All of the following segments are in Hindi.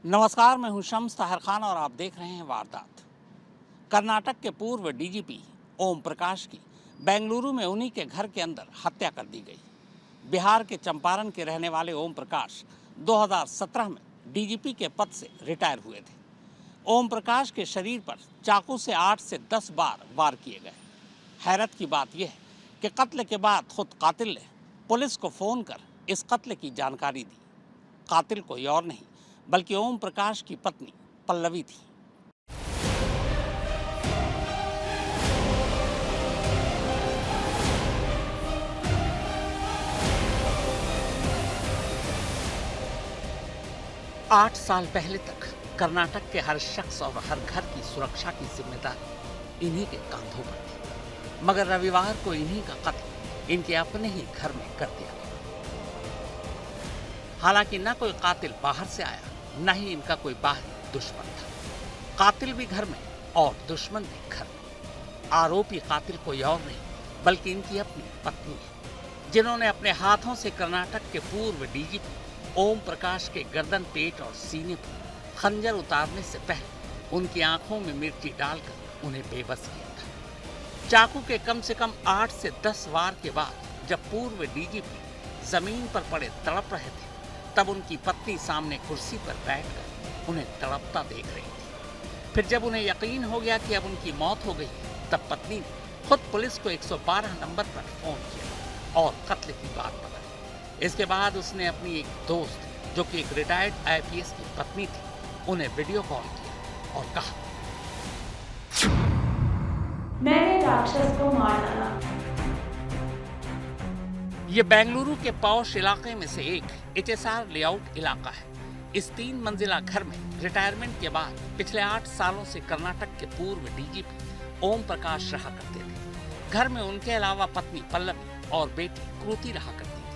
नमस्कार, मैं हूं शम्स ताहिर खान और आप देख रहे हैं वारदात। कर्नाटक के पूर्व डीजीपी ओम प्रकाश की बेंगलुरु में उन्हीं के घर के अंदर हत्या कर दी गई। बिहार के चंपारण के रहने वाले ओम प्रकाश 2017 में डीजीपी के पद से रिटायर हुए थे। ओम प्रकाश के शरीर पर चाकू से 8 से 10 बार वार किए गए। हैरत की बात यह है कि कत्ल के बाद खुद कातिल ने पुलिस को फोन कर इस कत्ल की जानकारी दी। कातिल कोई और नहीं बल्कि ओम प्रकाश की पत्नी पल्लवी थी। आठ साल पहले तक कर्नाटक के हर शख्स और हर घर की सुरक्षा की जिम्मेदारी इन्हीं के कंधों पर थी, मगर रविवार को इन्हीं का कत्ल इनके अपने ही घर में कर दिया गया। हालांकि न कोई कातिल बाहर से आया, न ही इनका कोई बाहरी दुश्मन था। कातिल भी घर में और दुश्मन भी घर में। आरोपी कातिल कोई और नहीं बल्कि इनकी अपनी पत्नी है, जिन्होंने अपने हाथों से कर्नाटक के पूर्व डीजीपी ओम प्रकाश के गर्दन, पेट और सीने पर खंजर उतारने से पहले उनकी आंखों में मिर्ची डालकर उन्हें बेबस किया था। चाकू के कम से कम 8 से 10 वार के बाद जब पूर्व डीजीपी जमीन पर पड़े तड़प रहे थे, तब उनकी पत्नी सामने कुर्सी पर बैठकर उन्हें तड़पता देख रही थी। फिर जब उन्हें यकीन हो गया कि अब उनकी मौत हो गई, तब पत्नी ने खुद पुलिस को 112 नंबर पर फोन किया और कत्ल की बात बताई। इसके बाद उसने अपनी एक दोस्त, जो कि एक रिटायर्ड आईपीएस की पत्नी थी, उन्हें वीडियो कॉल किया और कहा, मैंने राक्षस को मार डाला। ये बेंगलुरु के पॉश इलाके में से एक एचएसआर लेआउट इलाका है। इस 3 मंजिला घर में रिटायरमेंट के बाद पिछले 8 सालों से कर्नाटक के पूर्व डीजीपी ओम प्रकाश रहा करते थे। घर में उनके अलावा पत्नी पल्लवी और बेटी कृति रहा करती थी।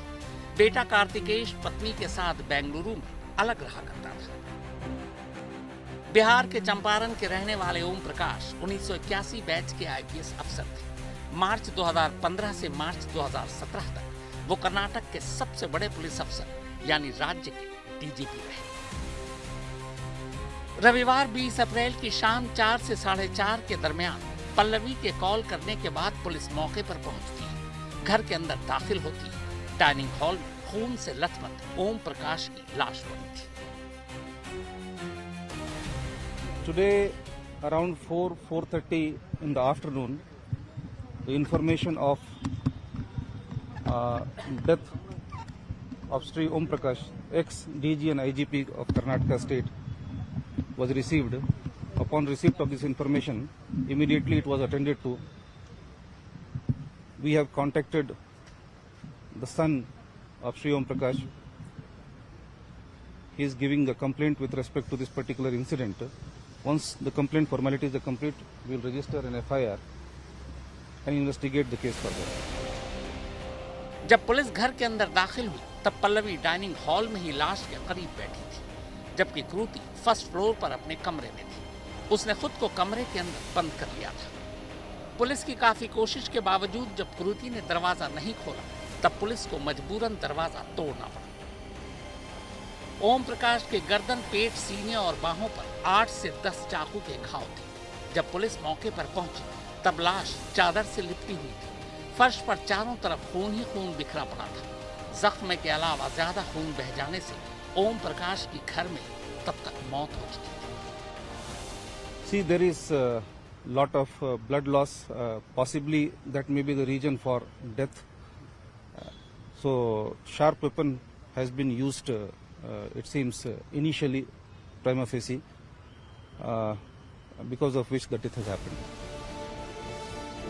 बेटा कार्तिकेश पत्नी के साथ बेंगलुरु में अलग रहा करता था। बिहार के चंपारण के रहने वाले ओम प्रकाश 1981 बैच के आईपीएस अफसर थे। मार्च 2015 से मार्च 2017 तक वो कर्नाटक के सबसे बड़े पुलिस अफसर यानी राज्य के डीजीपी रहे। रविवार 20 अप्रैल की शाम 4 से 4:30 के दरमियान पल्लवी के कॉल करने के बाद पुलिस मौके पर पहुंचती है। घर के अंदर दाखिल होती है। डाइनिंग हॉल में खून से लथपथ ओम प्रकाश की लाश पड़ी थी। Today around 4:30 in the afternoon, the information of death of Sri Om Prakash, ex-DG and IGP of Karnataka State, was received. Upon receipt of this information, immediately it was attended to. We have contacted the son of Sri Om Prakash. He is giving a complaint with respect to this particular incident. Once the complaint formalities are complete, we will register an FIR and investigate the case further. जब पुलिस घर के अंदर दाखिल हुई, तब पल्लवी डाइनिंग हॉल में ही लाश के करीब बैठी थी, जबकि कृति फर्स्ट फ्लोर पर अपने कमरे में थी। उसने खुद को कमरे के अंदर बंद कर लिया था। पुलिस की काफी कोशिश के बावजूद जब कृति ने दरवाजा नहीं खोला, तब पुलिस को मजबूरन दरवाजा तोड़ना पड़ा। ओम प्रकाश के गर्दन, पेट, सीने और बाहों पर 8 से 10 चाकू के घाव थे। जब पुलिस मौके पर पहुंची, तब लाश चादर से लिपटी हुई थी। फर्श पर चारों तरफ खून ही खून बिखरा पड़ा था। जख्म के अलावा ज्यादा खून बह जाने से ओम प्रकाश की घर में तब तक मौत हो चुकी थी। See, there is a lot of blood loss. Possibly that may be the reason for death. So, sharp weapon has been used. It seems initially prima facie, because of which the death has happened.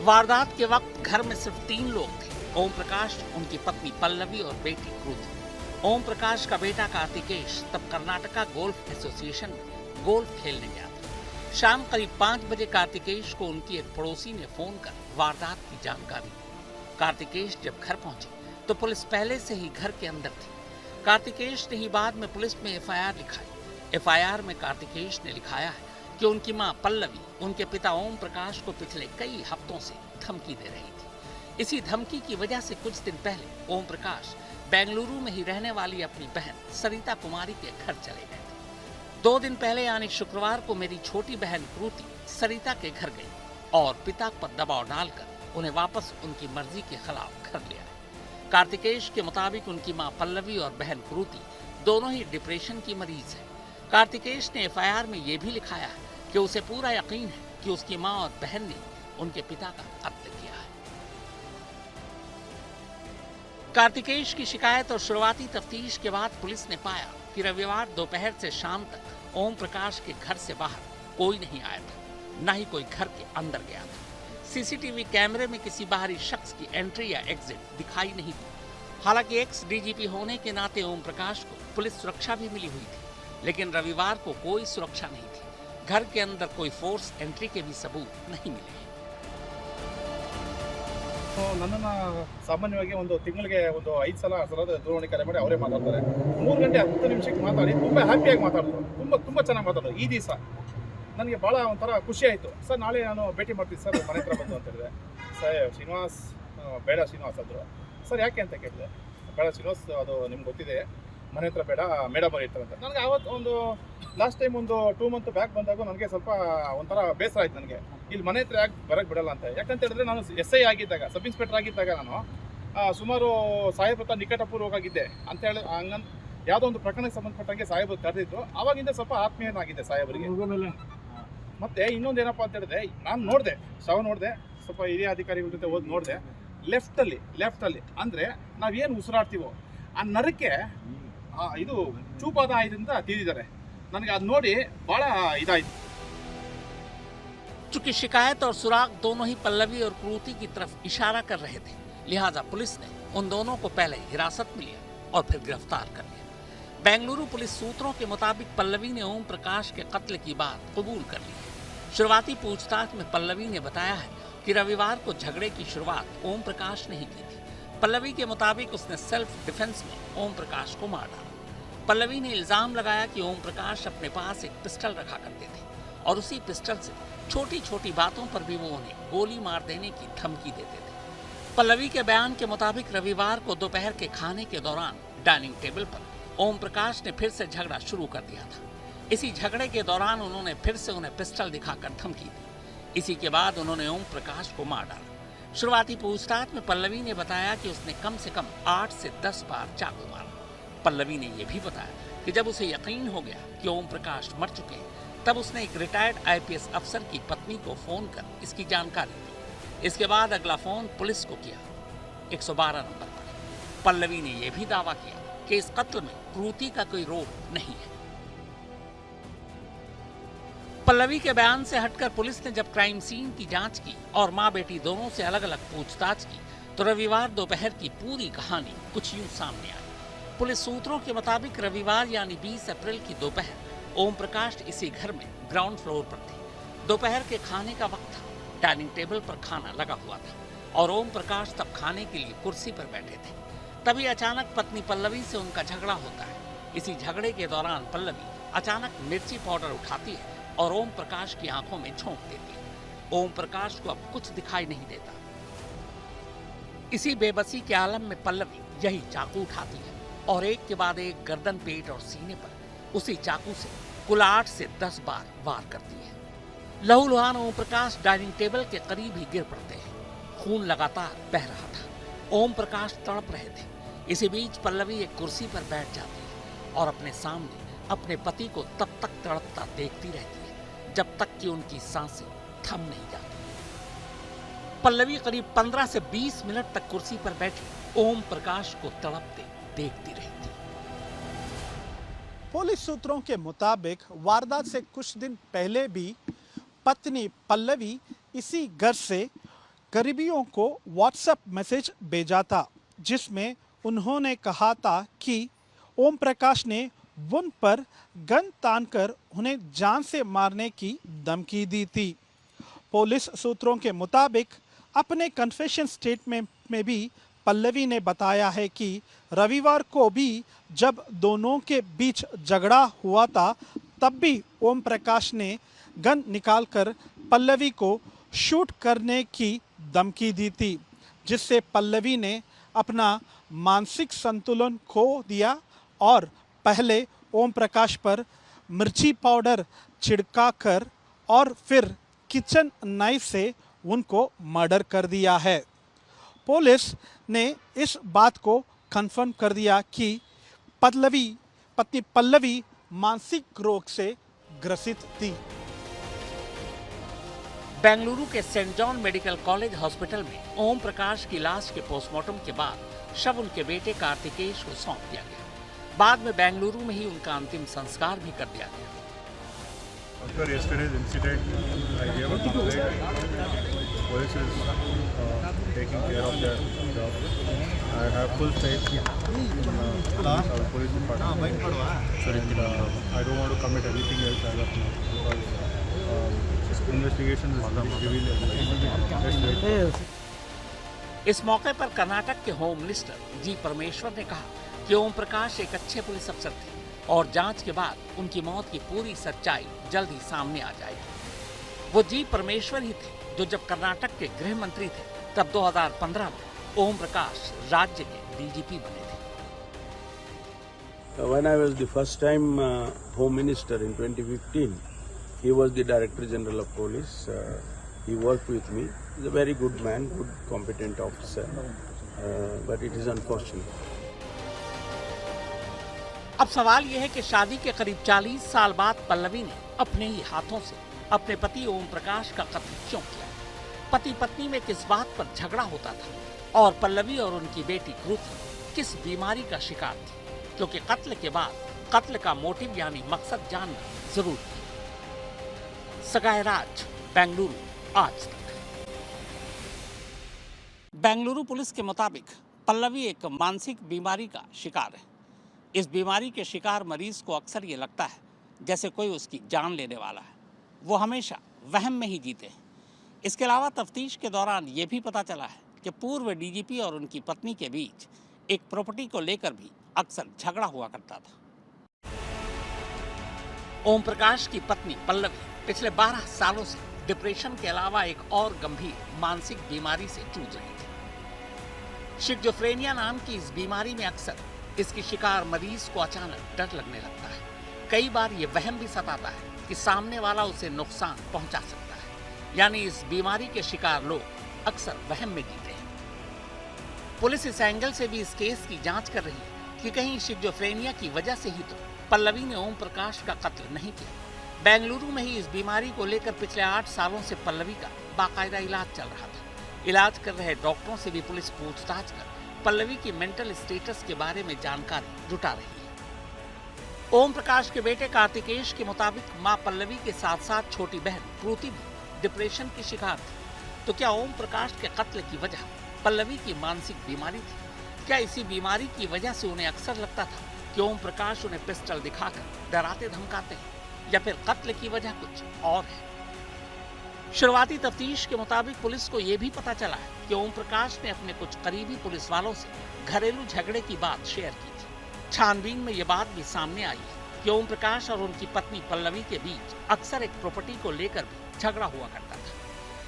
वारदात के वक्त घर में सिर्फ 3 लोग थे, ओम प्रकाश, उनकी पत्नी पल्लवी और बेटी कृति। ओम प्रकाश का बेटा कार्तिकेश तब कर्नाटका गोल्फ एसोसिएशन में गोल्फ खेलने गया था। शाम करीब 5 बजे कार्तिकेश को उनकी एक पड़ोसी ने फोन कर वारदात की जानकारी दी। कार्तिकेश जब घर पहुंचे तो पुलिस पहले से ही घर के अंदर थी। कार्तिकेश ने ही बाद में पुलिस में एफआईआर लिखाई। एफआईआर में कार्तिकेश ने लिखाया है कि उनकी मां पल्लवी उनके पिता ओम प्रकाश को पिछले कई हफ्तों से धमकी दे रही थी। इसी धमकी की वजह से कुछ दिन पहले ओम प्रकाश बेंगलुरु में ही रहने वाली अपनी बहन सरिता कुमारी के घर चले गए थे। 2 दिन पहले यानी शुक्रवार को मेरी छोटी बहन कृति सरिता के घर गई और पिता पर दबाव डालकर उन्हें वापस उनकी मर्जी के खिलाफ घर ले आए। कार्तिकेश के मुताबिक उनकी मां पल्लवी और बहन कृति दोनों ही डिप्रेशन की मरीज है। कार्तिकेश ने एफआईआर में यह भी लिखाया है कि उसे पूरा यकीन है कि उसकी मां और बहन ने उनके पिता का कत्ल किया है। कार्तिकेश की शिकायत और शुरुआती तफ्तीश के बाद पुलिस ने पाया कि रविवार दोपहर से शाम तक ओम प्रकाश के घर से बाहर कोई नहीं आया था, न ही कोई घर के अंदर गया था। सीसीटीवी कैमरे में किसी बाहरी शख्स की एंट्री या एग्जिट दिखाई नहीं दी। हालांकि एक्स डीजीपी होने के नाते ओम प्रकाश को पुलिस सुरक्षा भी मिली हुई थी, लेकिन रविवार को कोई सुरक्षा नहीं थी। घर के अंदर कोई फोर्स एंट्री के भी सबूत नहीं मिले। ನನ್ನನ್ನು ಸಾಮಾನ್ಯವಾಗಿ ಒಂದು ತಿಂಗಳಿಗೆ ಒಂದು 5 ಸಲ ದೂರವಾಣಿ ಕರೆ ಮಾಡಿ ಅವರೇ ಮಾತಾಡ್ತಾರೆ. 3 ಗಂಟೆ 10 ನಿಮಿಷಕ್ಕೆ ಮಾತಾಡಿ ತುಂಬ ಹ್ಯಾಪಿಯಾಗಿ ಮಾತಾಡಿದ್ರು. ತುಂಬ ಚೆನ್ನಾಗಿ ಮಾತಾಡೋದು. ಈ ದಿವಸ ನನಗೆ ಭಾಳ ಒಂಥರ ಖುಷಿ ಆಯಿತು. ಸರ್ ನಾಳೆ ನಾನು ಭೇಟಿ ಮಾಡ್ತೀನಿ ಸರ್ ಮನೆ ಹತ್ರ ಬಂದು ಅಂತ ಹೇಳಿದೆ. ಸರ್ ಶ್ರೀನಿವಾಸ್ ಬೇಡ ಶ್ರೀನಿವಾಸ್ ಅಂದರು. ಸರ್ ಯಾಕೆ ಅಂತ ಕೇಳಿದೆ. ಬೇಡ ಶ್ರೀನಿವಾಸ್ ಅದು ನಿಮ್ಗೆ ಗೊತ್ತಿದೆ ಮನೆ ಹತ್ರ ಬೇಡ ಮೇಡಮ್ ಅವ್ರು ಇರ್ತಾರೆ ಅಂತ. ನನಗೆ ಆವತ್ತು ಒಂದು ಲಾಸ್ಟ್ ಟೈಮ್ ಒಂದು 2 ಮಂತ್ ಬ್ಯಾಕ್ ಬಂದಾಗ ನನಗೆ ಸ್ವಲ್ಪ ಒಂಥರ ಬೇಸರ ಆಯ್ತು. ನನಗೆ ಇಲ್ಲಿ ಮನೆ ಹತ್ರ ಯಾಕೆ ಬರೋಕ್ಕೆ ಬಿಡಲ್ಲ ಅಂತ. ಯಾಕಂತ ಹೇಳಿದ್ರೆ ನಾನು SI ಆಗಿದ್ದಾಗ ಸಬ್ ಇನ್ಸ್ಪೆಕ್ಟರ್ ಆಗಿದ್ದಾಗ ನಾನು ಸುಮಾರು ಸಾಹೇಬ್ರ ಹತ್ರ ನಿಕಟಪೂರ್ವವಾಗಿದ್ದೆ ಅಂತ ಹೇಳಿ ಹಂಗಂತ ಯಾವುದೋ ಒಂದು ಪ್ರಕರಣಕ್ಕೆ ಸಂಬಂಧಪಟ್ಟಂಗೆ ಸಾಹೇಬರು ಕರೆದಿದ್ರು. ಆವಾಗಿಂದ ಸ್ವಲ್ಪ ಆತ್ಮೀಯನಾಗಿದೆ ಸಾಹೇಬರಿಗೆ. ಮತ್ತೆ ಇನ್ನೊಂದು ಏನಪ್ಪ ಅಂತ ಹೇಳಿದ್ರೆ ನಾನು ನೋಡಿದೆ ಶವ ನೋಡಿದೆ, ಸ್ವಲ್ಪ ಹಿರಿಯ ಅಧಿಕಾರಿಗಳ ಜೊತೆ ಹೋಗಿ ನೋಡಿದೆ. ಲೆಫ್ಟಲ್ಲಿ ಅಂದರೆ ನಾವೇನು ಉಸಿರಾಡ್ತೀವೋ ಆ ನರಕ್ಕೆ ಇದು ಚೂಪಾದ ಆಯುಧದಿಂದ ತೀರಿದ್ದಾರೆ. ನನಗೆ ಅದು ನೋಡಿ ಭಾಳ ಇದಾಯಿತು. चूंकि शिकायत और सुराग दोनों ही पल्लवी और कृति की तरफ इशारा कर रहे थे, लिहाजा पुलिस ने उन दोनों को पहले हिरासत में लिया और फिर गिरफ्तार कर लिया। बेंगलुरु पुलिस सूत्रों के मुताबिक पल्लवी ने ओम प्रकाश के कत्ल की बात कबूल कर ली है। शुरुआती पूछताछ में पल्लवी ने बताया है कि रविवार को झगड़े की शुरुआत ओम प्रकाश ने ही की थी। पल्लवी के मुताबिक उसने सेल्फ डिफेंस में ओम प्रकाश को मार डाला। पल्लवी ने इल्जाम लगाया कि ओम प्रकाश अपने पास एक पिस्टल रखा करते थे और उसी पिस्टल से छोटी बातों पर भी वो उन्हें गोली मार देने की धमकी देते थे। पल्लवी के बयान के मुताबिक रविवार को दोपहर के खाने के दौरान डाइनिंग टेबल पर ओम प्रकाश ने फिर से झगड़ा शुरू कर दिया था। इसी झगड़े के दौरान उन्होंने फिर से उन्हें पिस्टल दिखाकर धमकी दी। इसी के बाद उन्होंने ओम प्रकाश को मार डाला। शुरुआती पूछताछ में पल्लवी ने बताया कि उसने कम से कम 8 से 10 बार चाकू मारा। पल्लवी ने यह भी बताया कि जब उसे यकीन हो गया कि ओम प्रकाश मर चुके हैं, तब उसने एक रिटायर्ड IPS अफसर की पत्नी को फोन कर इसकी जानकारी दी। इसके बाद अगला फोन पुलिस को किया 112 नंबर पर। पल्लवी ने यह भी दावा किया कि इस कत्ल में कृति का कोई रोल नहीं है। पल्लवी के बयान से हटकर पुलिस ने जब क्राइम सीन की जांच की और मां बेटी दोनों से अलग अलग पूछताछ की, तो रविवार दोपहर की पूरी कहानी कुछ यूं सामने आई। पुलिस सूत्रों के मुताबिक रविवार यानी 20 अप्रैल की दोपहर ओम प्रकाश इसी घर में ग्राउंड फ्लोर पर थे। दोपहर के खाने का वक्त था। डाइनिंग टेबल पर खाना लगा हुआ था और ओम प्रकाश तब खाने के लिए कुर्सी पर बैठे थे। तभी अचानक पत्नी पल्लवी से उनका झगड़ा होता है। इसी झगड़े के दौरान पल्लवी अचानक मिर्ची पाउडर उठाती है और ओम प्रकाश की आंखों में झोंक देती है। ओम प्रकाश को अब कुछ दिखाई नहीं देता। इसी बेबसी के आलम में पल्लवी यही चाकू उठाती है और एक के बाद एक गर्दन, पेट और सीने पर उसी चाकू से कुल 8 से 10 बार वार करती है। लहूलुहान ओम प्रकाश डाइनिंग टेबल के करीब ही गिर पड़ते हैं। खून लगातार बह रहा था। ओम प्रकाश तड़प रहे थे। इसी बीच पल्लवी एक कुर्सी पर बैठ जाती है और अपने सामने अपने पति को तब तक तड़पता देखती रहती है जब तक कि उनकी सांसें थम नहीं जाती। पल्लवी करीब 15 से 20 मिनट तक कुर्सी पर बैठी ओम प्रकाश को तड़पते देखती रहती। पुलिस सूत्रों के मुताबिक वारदात से कुछ दिन पहले भी पत्नी पल्लवी इसी घर से करीबियों को व्हाट्सएप मैसेज भेजा था, जिसमें उन्होंने कहा था कि ओम प्रकाश ने उन पर गन तानकर उन्हें जान से मारने की धमकी दी थी। पुलिस सूत्रों के मुताबिक अपने कन्फेशन स्टेटमेंट में भी पल्लवी ने बताया है कि रविवार को भी जब दोनों के बीच झगड़ा हुआ था, तब भी ओम प्रकाश ने गन निकालकर पल्लवी को शूट करने की धमकी दी थी, जिससे पल्लवी ने अपना मानसिक संतुलन खो दिया और पहले ओम प्रकाश पर मिर्ची पाउडर छिड़काकर और फिर किचन नाइफ से उनको मर्डर कर दिया है। पुलिस ने इस बात को कंफर्म कर दिया कि पत्नी पल्लवी मानसिक रोग से ग्रसित थी। बेंगलुरु के Saint John Medical College Hospital में ओम प्रकाश की लाश के पोस्टमार्टम के बाद शव उनके बेटे कार्तिकेश को सौंप दिया गया। बाद में बेंगलुरु में ही उनका अंतिम संस्कार भी कर दिया गया। After yesterday's incident, I gave a complaint. Police is taking care of their job. I have full faith in our police department. And I don't want to commit anything else as of now because investigation is revealed everything. इस मौके पर कर्नाटक के होम मिनिस्टर जी परमेश्वर ने कहा कि ओम प्रकाश एक अच्छे पुलिस अफसर थे और जांच के बाद उनकी मौत की पूरी सच्चाई जल्द ही सामने आ जाएगी। वो जी परमेश्वर ही थे जो जब कर्नाटक के गृह मंत्री थे तब 2015 में ओम प्रकाश राज्य के डीजीपी बने थे। When I was the first time Home Minister in 2015, he was the Director General of Police. He worked with me. He's a very good man, good, competent officer. But it is unfortunate. अब सवाल यह है कि शादी के करीब 40 साल बाद पल्लवी ने अपने ही हाथों से अपने पति ओम प्रकाश का कत्ल क्यों किया? पति पत्नी में किस बात पर झगड़ा होता था और पल्लवी और उनकी बेटी कृति किस बीमारी का शिकार थी? क्योंकि कत्ल के बाद कत्ल का मोटिव यानी मकसद जानना जरूरी है। सगाई राज, बेंगलुरु, आज तक। बेंगलुरु पुलिस के मुताबिक पल्लवी एक मानसिक बीमारी का शिकार है। इस बीमारी के शिकार मरीज को अक्सर ये लगता है जैसे कोई उसकी जान लेने वाला है। वो हमेशा वहम में ही जीते हैं। इसके अलावा तफ्तीश के दौरान ये भी पता चला है कि पूर्व डीजीपी और उनकी पत्नी के बीच एक प्रॉपर्टी को लेकर भी अक्सर झगड़ा हुआ करता था। ओम प्रकाश की पत्नी पल्लवी पिछले 12 सालों से डिप्रेशन के अलावा एक और गंभीर मानसिक बीमारी से जूझ रही थी। शिज़ोफ्रेनिया नाम की इस बीमारी में अक्सर इसकी शिकार मरीज को अचानक डर लगने लगता है। कई बार ये वहम भी सताता है कि सामने वाला उसे नुकसान पहुंचा सकता है। यानी इस बीमारी के शिकार लोग अक्सर वहम में जीते हैं। पुलिस इस एंगल से भी इस केस की जांच कर रही है कि कहीं शिज़ोफ्रेनिया की वजह से ही तो पल्लवी ने ओम प्रकाश का कत्ल नहीं किया। बेंगलुरु में ही इस बीमारी को लेकर पिछले 8 सालों से पल्लवी का बाकायदा इलाज चल रहा था। इलाज कर रहे डॉक्टरों से भी पुलिस पूछताछ कर पल्लवी की मेंटल स्टेटस के बारे में जानकारी जुटा रही है। ओम प्रकाश के बेटे कार्तिकेश के मुताबिक मां पल्लवी के साथ साथ छोटी बहन कृति भी डिप्रेशन की शिकार थी। तो क्या ओम प्रकाश के कत्ल की वजह पल्लवी की मानसिक बीमारी थी? क्या इसी बीमारी की वजह से उन्हें अक्सर लगता था कि ओम प्रकाश उन्हें पिस्टल दिखाकर डराते धमकाते हैं, या फिर कत्ल की वजह कुछ और है? शुरुआती तफ्तीश के मुताबिक पुलिस को यह भी पता चला है कि ओम प्रकाश ने अपने कुछ करीबी पुलिस वालों से घरेलू झगड़े की बात शेयर की थी। छानबीन में यह बात भी सामने आई है कि ओम प्रकाश और उनकी पत्नी पल्लवी के बीच अक्सर एक प्रॉपर्टी को लेकर भी झगड़ा हुआ करता था।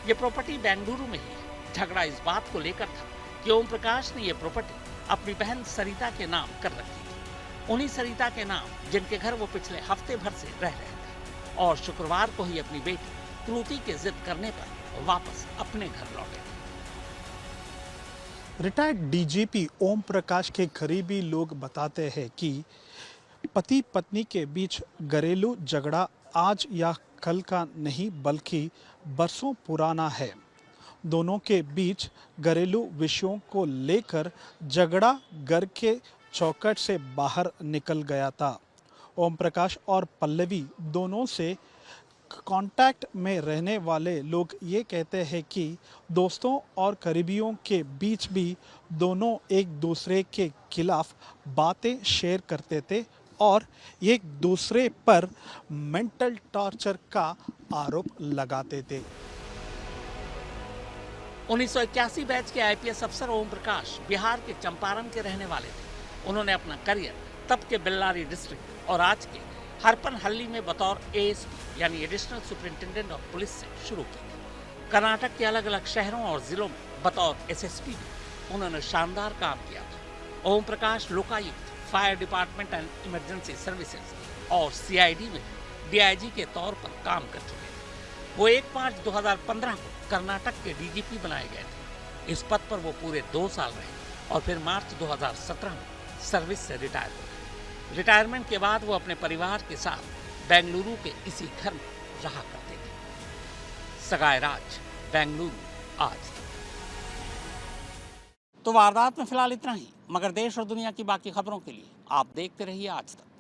यह प्रॉपर्टी बेंगलुरु में ही है। झगड़ा इस बात को लेकर था कि ओम प्रकाश ने यह प्रॉपर्टी अपनी बहन सरिता के नाम कर रखी थी। उन्हीं सरिता के नाम जिनके घर वो पिछले हफ्ते भर से रह रहे थे और शुक्रवार को ही अपनी बेटी कृति के जिद करने पर वापस अपने घर लौटे। रिटायर्ड डीजीपी ओम प्रकाश के करीबी लोग बताते हैं कि पति पत्नी के बीच घरेलू झगड़ा आज या कल का नहीं बल्कि बरसों पुराना है। दोनों के बीच घरेलू विषयों को लेकर झगड़ा घर के चौखट से बाहर निकल गया था। ओम प्रकाश और पल्लवी दोनों से कांटेक्ट में रहने वाले लोग ये कहते हैं कि दोस्तों और करीबियों के बीच भी दोनों एक दूसरे के खिलाफ बातें शेयर करते थे और एक दूसरे पर मेंटल टॉर्चर का आरोप लगाते थे। 1981 बैच के आईपीएस अफसर ओम प्रकाश बिहार के चंपारण के रहने वाले थे। उन्होंने अपना करियर तब के बेल्लारी डिस्ट्रिक्ट और आज के हरपनहल्ली में बतौर एएसपी यानी एडिशनल सुपरिंटेंडेंट ऑफ पुलिस से शुरू की। कर्नाटक के अलग अलग शहरों और जिलों में बतौर एसएसपी भी उन्होंने शानदार काम किया था। Om Prakash Lokayukta, fire department and emergency services, और सीआईडी में डीआईजी के तौर पर काम कर चुके थे। वो 1 मार्च 2015 को कर्नाटक के डीजीपी बनाए गए थे। इस पद पर वो पूरे 2 साल रहे और फिर मार्च 2017 में सर्विस से रिटायर हो गए। रिटायरमेंट के बाद वो अपने परिवार के साथ बेंगलुरु के इसी घर में रहा करते थे। सगाई राज, बेंगलुरु, आज तक। तो वारदात में फिलहाल इतना ही, मगर देश और दुनिया की बाकी खबरों के लिए आप देखते रहिए आज तक।